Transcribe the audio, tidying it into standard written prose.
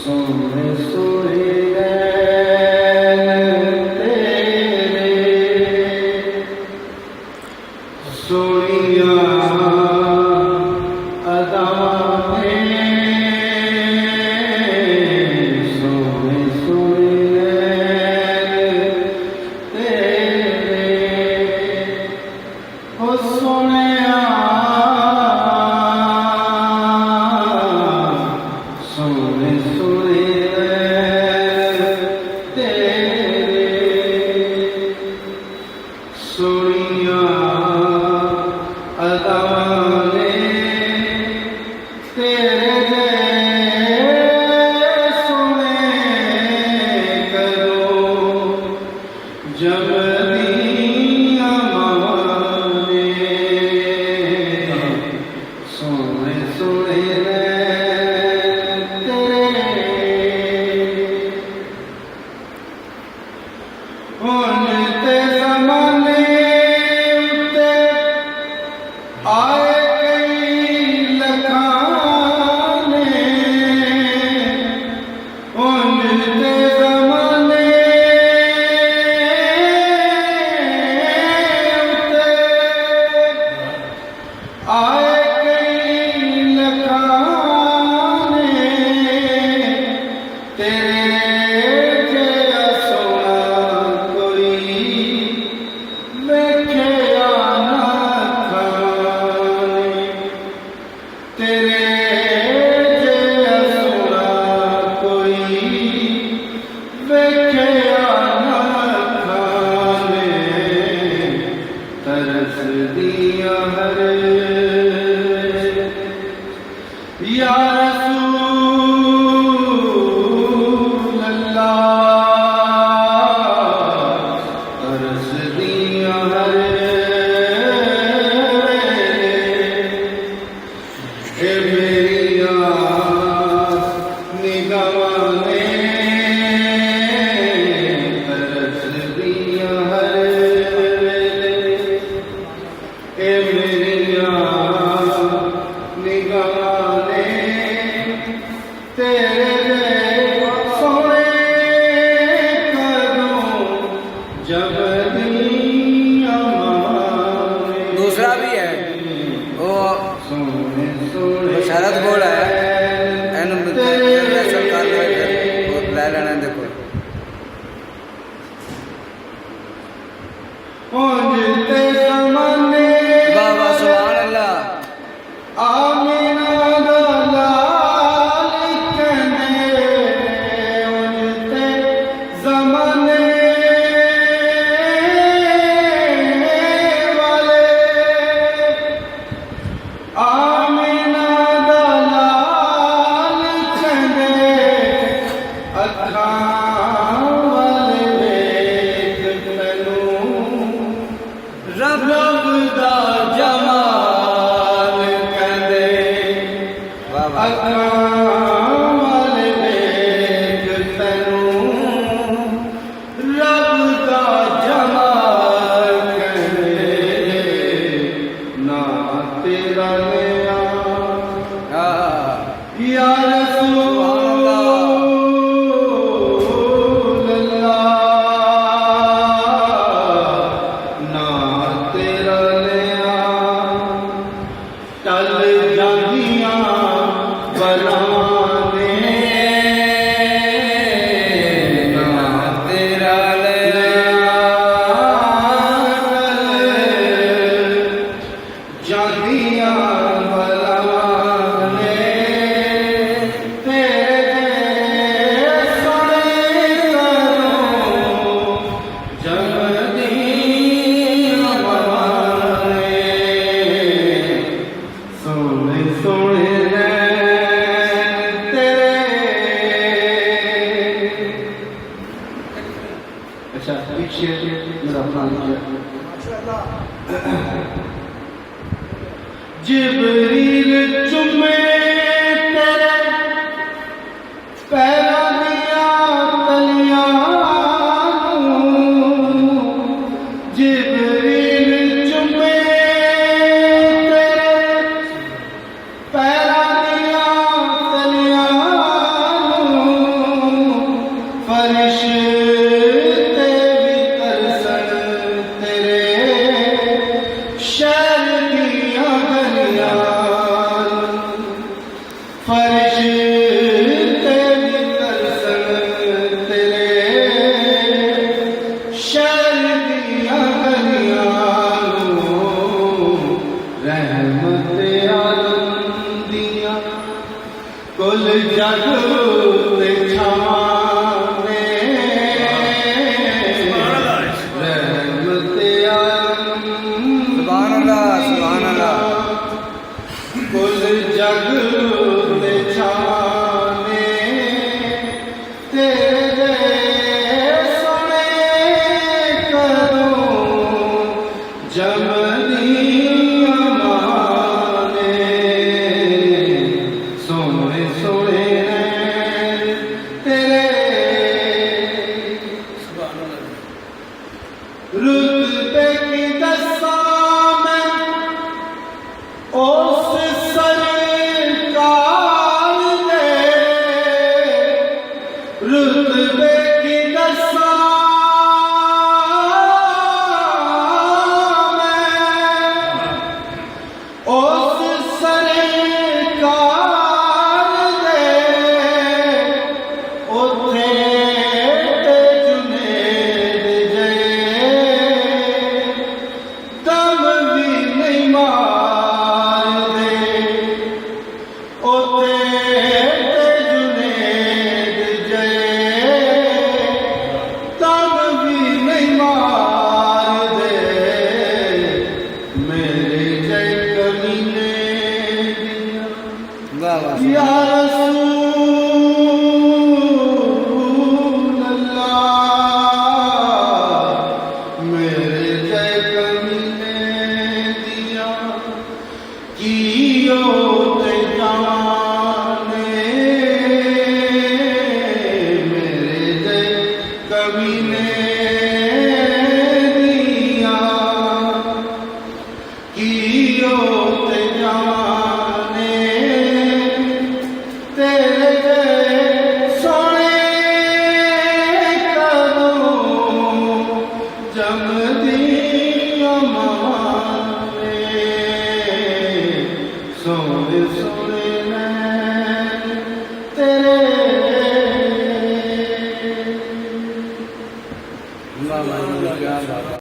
सोने सोए तेरे सोनिया अदाएं सोने सोए तेरे हो सोने सोने सोने तेरे सोनिया अदाने तेरे सोने करो जब दिया माने सोने सोने ते ज़माने ते आए कई लखाने ते ज़माने ते आए कई लखाने तेरे तरस दिया हरे या रसूल अल्लाह तरस दिया हरे ए मेरी निगाह ने तरस दिया हरे तेरे सोने करो जब दूसरा भी है वो सोने सोने शरद बोल है ले लेना देखो ते ज़माने बाबा सुभान अल्लाह आमीना रब दा जमाल कहंदे अखां वाले वेख तैनूं रब दा जमाल कहंदे ना तेरा लिया या रसूल टल जादियां बलाने ना तेरा लिया जादियां बलाने तेरे सोने करो जब सोने सोने तेरे अच्छा पीछे मेरा अपना जिब्रील चुमे तेरे पैरों दिया तलियां जिब्रील चुमे पैरा दिया तलियां फरिश्ते भी तरसन तेरे शहर दिया गलियां फरिश्ते भी तरसन तेरे शहर दिया गलियां रहमत आलम दिया कुल जग